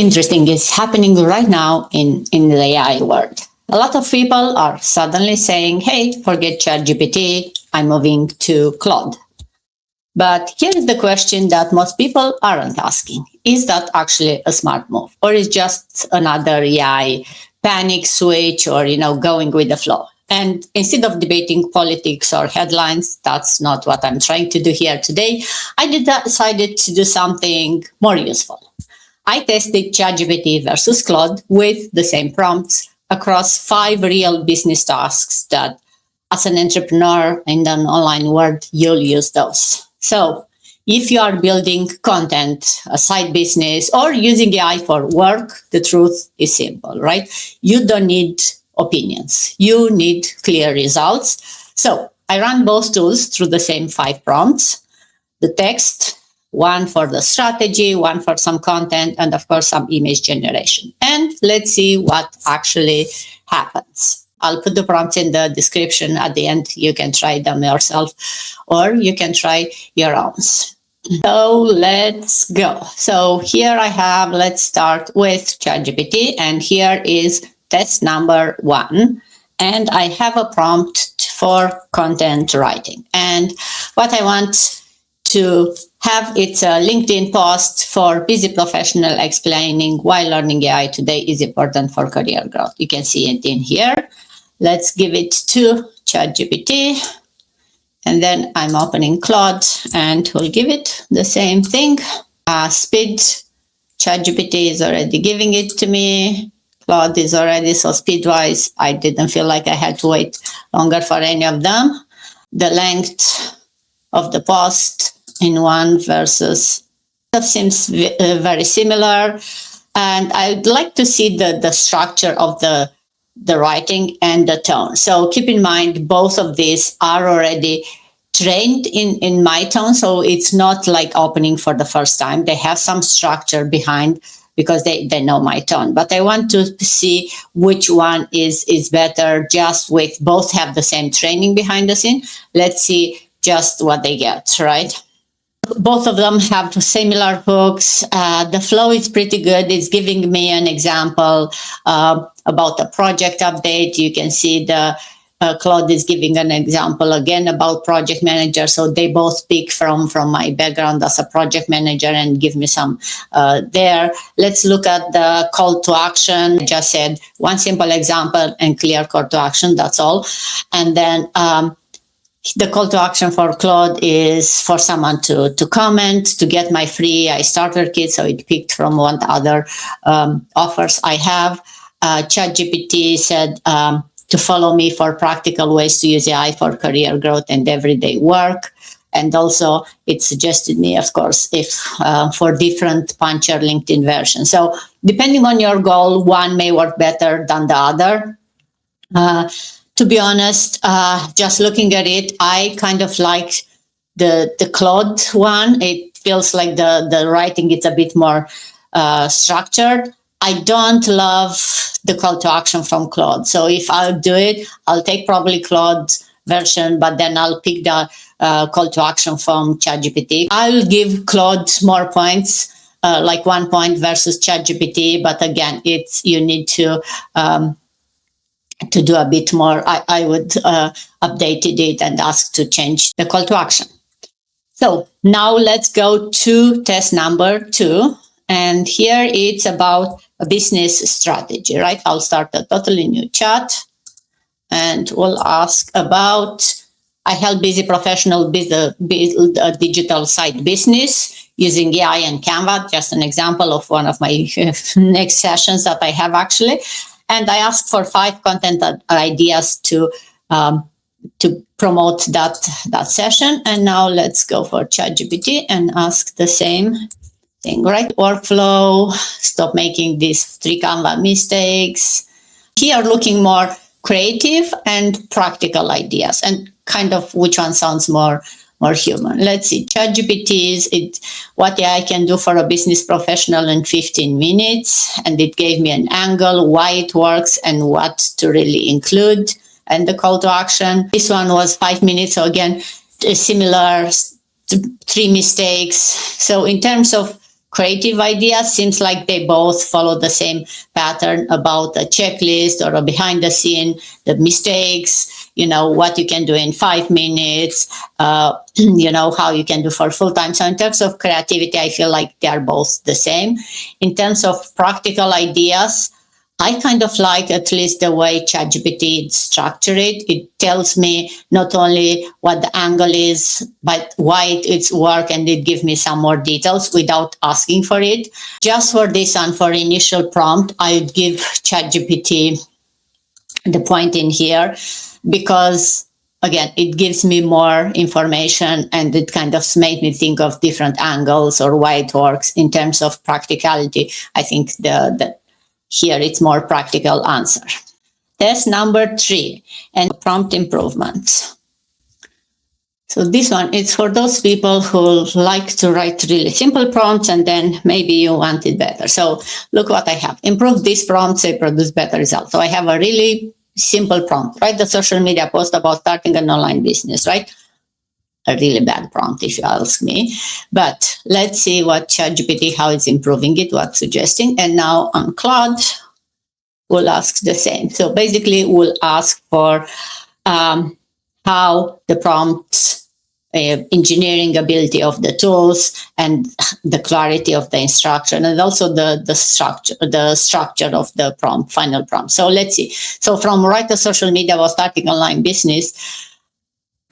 interesting is happening right now in the AI world. A lot of people are suddenly saying, hey, forget ChatGPT, I'm moving to Claude. But here is the question that most people aren't asking. Is that actually a smart move? Or is just another AI panic switch or, going with the flow? And instead of debating politics or headlines, that's not what I'm trying to do here today. I decided to do something more useful. I tested ChatGPT versus Claude with the same prompts across 5 real business tasks that, as an entrepreneur in an online world, you'll use those. So if you are building content, a side business, or using AI for work, the truth is simple, right? You don't need opinions. You need clear results. So I ran both tools through the same 5 prompts. The text, one for the strategy, one for some content, and of course, some image generation. And let's see what actually happens. I'll put the prompts in the description at the end. You can try them yourself, or you can try your own. So let's go. So here I have, let's start with ChatGPT, and here is test number 1. And I have a prompt for content writing. And what I want to have, it's a LinkedIn post for busy professional explaining why learning AI today is important for career growth. You can see it in here. Let's give it to ChatGPT. And then I'm opening Claude and we'll give it the same thing. Speed, ChatGPT is already giving it to me. Claude is already, so speed-wise, I didn't feel like I had to wait longer for any of them. The length of the post in one versus that seems very similar. And I'd like to see the structure of the writing and the tone. So keep in mind, both of these are already trained in my tone. So it's not like opening for the first time. They have some structure behind because they know my tone. But I want to see which one is better just with both have the same training behind the scene. Let's see just what they get, right? Both of them have similar hooks. The flow is pretty good. It's giving me an example about a project update. You can see the Claude is giving an example again about project manager. So they both speak from my background as a project manager and give me some there. Let's look at the call to action. I just said one simple example and clear call to action. That's all. And then the call to action for Claude is for someone to comment, to get my free starter kit. So it picked from one other offers I have. ChatGPT said to follow me for practical ways to use AI for career growth and everyday work. And also it suggested me, of course, if for different Puncher LinkedIn versions. So depending on your goal, one may work better than the other. To be honest, just looking at it, I kind of like the Claude one. It feels like the writing is a bit more structured. I don't love the call to action from Claude. So if I'll do it, I'll take probably Claude's version, but then I'll pick the call to action from ChatGPT. I'll give Claude more points, like 1 point versus ChatGPT. But again, you need to do a bit more. I would update it and ask to change the call to action. So now let's go to test number 2. And here it's about a business strategy, right? I'll start a totally new chat and we'll ask about, I help busy professional build a digital side business using AI and Canva, just an example of one of my next sessions that I have actually. And I asked for 5 content ideas to promote that session. And now let's go for ChatGPT and ask the same thing, right? Workflow, stop making these 3 Canva mistakes. Here, looking more creative and practical ideas and kind of which one sounds more human. Let's see, ChatGPT is what I can do for a business professional in 15 minutes. And it gave me an angle, why it works and what to really include. And the call to action, this one was 5 minutes. So again, similar 3 mistakes. So in terms of creative ideas. Seems like they both follow the same pattern about a checklist or a behind the scene, the mistakes, what you can do in 5 minutes, how you can do for full time. So in terms of creativity, I feel like they are both the same. In terms of practical ideas, I kind of like at least the way ChatGPT structured it. It tells me not only what the angle is, but why it's work, and it gives me some more details without asking for it. Just for this one, for initial prompt, I would give ChatGPT the point in here because, again, it gives me more information and it kind of made me think of different angles or why it works. In terms of practicality, I think here it's more practical answer. Test number 3, and prompt improvements. So this one is for those people who like to write really simple prompts and then maybe you want it better. So look what I have. Improve these prompts, they produce better results. So I have a really simple prompt. Write the social media post about starting an online business, right? A really bad prompt if you ask me. But let's see what ChatGPT, how it's improving it, what's suggesting. And now on Claude, we'll ask the same. So basically, we'll ask for how the prompts, engineering ability of the tools, and the clarity of the instruction, and also the structure of the prompt, final prompt. So let's see. So from write a social media while starting online business,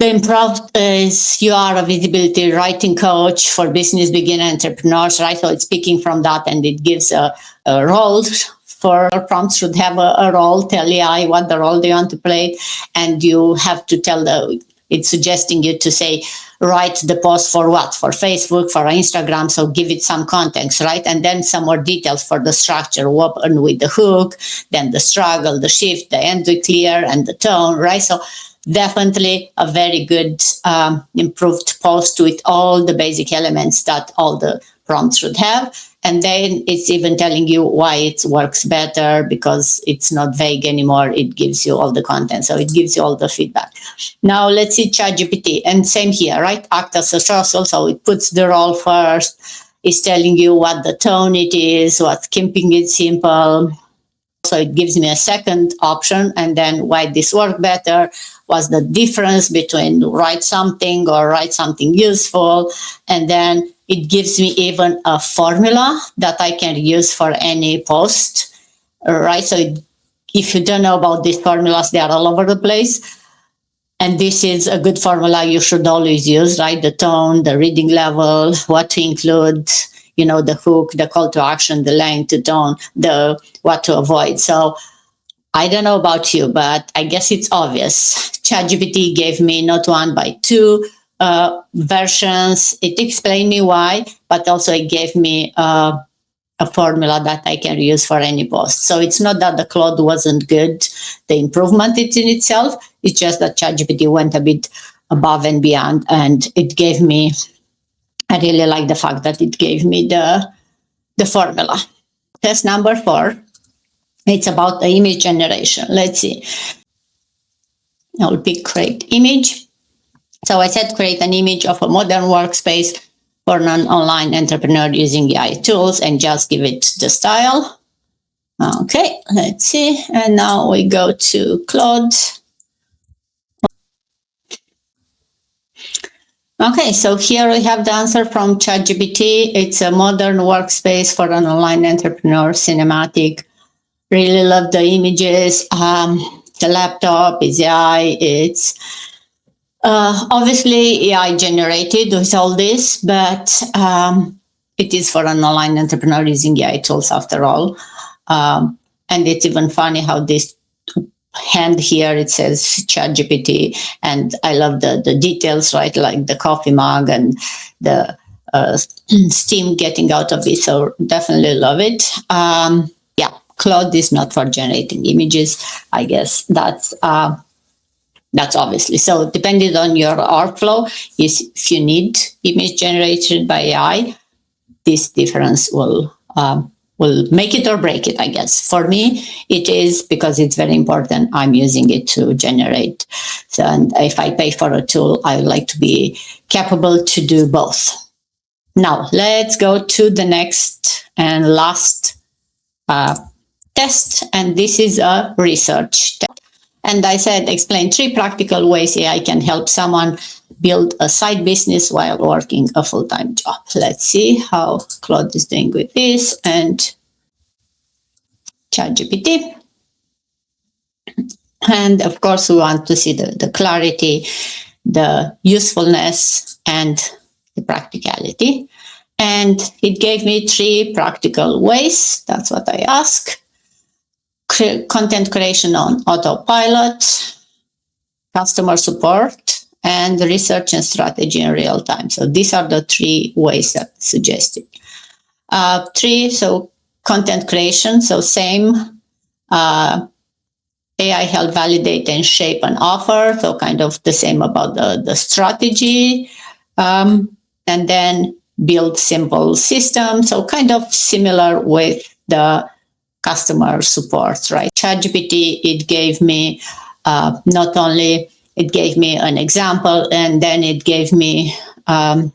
the improv is you are a visibility writing coach for business beginner entrepreneurs, right? So it's picking from that and it gives a role for prompts should have a role, tell AI what the role they want to play. And you have to tell it's suggesting you to say, write the post for what? For Facebook, for Instagram. So give it some context, right? And then some more details for the structure, open with the hook, then the struggle, the shift, the end to clear, and the tone, right? So definitely a very good improved post with all the basic elements that all the prompts should have. And then it's even telling you why it works better because it's not vague anymore. It gives you all the content. So it gives you all the feedback. Now let's see ChatGPT. And same here, right? Act as a social. So it puts the role first. It's telling you what the tone it is, what's keeping it simple. So it gives me a second option. And then why this worked better was the difference between write something or write something useful. And then it gives me even a formula that I can use for any post, right? So if you don't know about these formulas, they are all over the place. And this is a good formula you should always use, right? The tone, the reading level, what to include, the hook, the call to action, the length, the tone, the what to avoid. So I don't know about you, but I guess it's obvious. ChatGPT gave me not one, but two versions. It explained me why, but also it gave me a formula that I can use for any post. So it's not that the Claude wasn't good, the improvement it's in itself. It's just that ChatGPT went a bit above and beyond, and it gave me. I really like the fact that it gave me the formula. Test number 4. It's about the image generation. Let's see. I'll pick create image. So I said create an image of a modern workspace for an online entrepreneur using AI tools and just give it the style. Okay, let's see. And now we go to Claude. Okay, so here we have the answer from ChatGPT. It's a modern workspace for an online entrepreneur, cinematic. Really love the images. The laptop is AI. It's obviously AI generated with all this, but it is for an online entrepreneur using AI tools after all. And it's even funny how this hand here, it says ChatGPT, and I love the details, right? Like the coffee mug and the steam getting out of it. So definitely love it. Yeah, Claude is not for generating images. I guess that's obviously. So depending on your workflow, if you need image generated by AI, this difference will make it or break it, I guess. For me, it is because it's very important. I'm using it to generate. So, and if I pay for a tool, I would like to be capable to do both. Now, let's go to the next and last test, and this is a research test. And I said, explain 3 practical ways AI can help someone build a side business while working a full-time job. Let's see how Claude is doing with this and ChatGPT. And of course, we want to see the clarity, the usefulness, and the practicality. And it gave me 3 practical ways. That's what I asked. Content creation on autopilot, customer support, and research and strategy in real time. So these are the 3 ways that suggested. 3, so content creation, so same. AI help validate and shape an offer, so kind of the same about the strategy. And then build simple systems, so kind of similar with the customer support, right? ChatGPT, it gave me not only, it gave me an example, and then it gave me a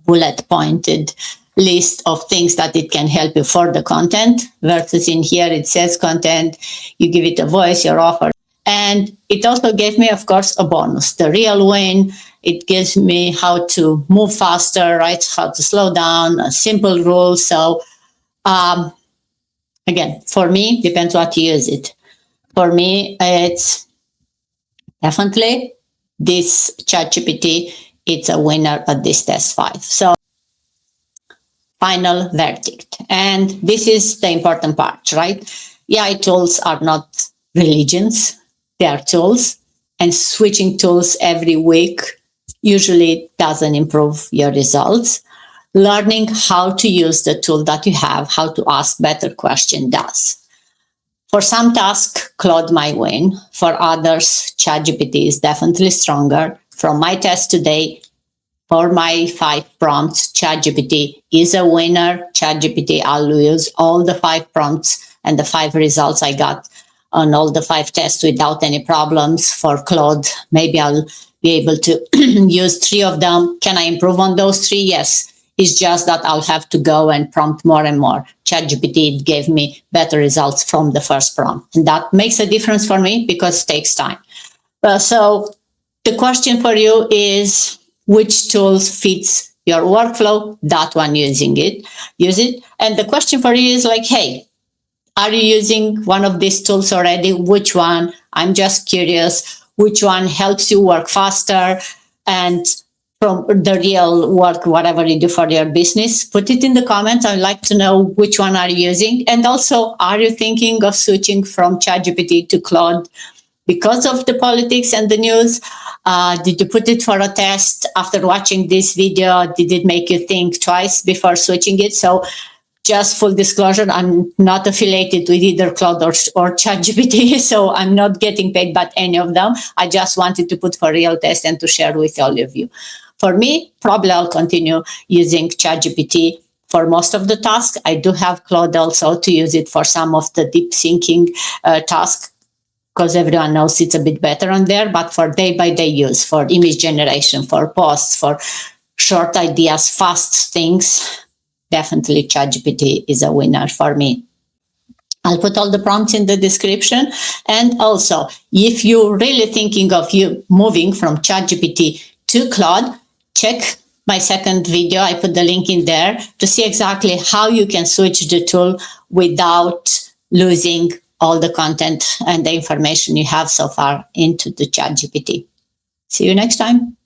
bullet pointed list of things that it can help you for the content, versus in here it says content, you give it a voice, your offer. And it also gave me, of course, a bonus, the real win. It gives me how to move faster, right? How to slow down, a simple rule. So again, for me, depends what you use it. For me, it's definitely this ChatGPT, it's a winner at this test 5. So final verdict. And this is the important part, right? AI tools are not religions, they are tools. And switching tools every week usually doesn't improve your results. Learning how to use the tool that you have, how to ask better questions does. For some tasks, Claude might win. For others, ChatGPT is definitely stronger. From my test today, for my 5 prompts, ChatGPT is a winner. ChatGPT, I'll use all the 5 prompts and the 5 results I got on all the 5 tests without any problems. For Claude, maybe I'll be able to use 3 of them. Can I improve on those 3? Yes. It's just that I'll have to go and prompt more and more. ChatGPT gave me better results from the first prompt. And that makes a difference for me because it takes time. So the question for you is, which tools fits your workflow? That one, using it, use it. And the question for you is like, hey, are you using one of these tools already? Which one? I'm just curious. Which one helps you work faster and from the real work, whatever you do for your business? Put it in the comments. I'd like to know which one are you using. And also, are you thinking of switching from ChatGPT to Claude because of the politics and the news? Did you put it for a test? After watching this video, did it make you think twice before switching it? So just full disclosure, I'm not affiliated with either Claude or ChatGPT, so I'm not getting paid by any of them. I just wanted to put for real test and to share with all of you. For me, probably I'll continue using ChatGPT for most of the tasks. I do have Claude also to use it for some of the deep thinking tasks, because everyone knows it's a bit better on there. But for day-by-day use, for image generation, for posts, for short ideas, fast things, definitely ChatGPT is a winner for me. I'll put all the prompts in the description. And also, if you're really thinking of you moving from ChatGPT to Claude, check my second video. I put the link in there to see exactly how you can switch the tool without losing all the content and the information you have so far into the ChatGPT. See you next time.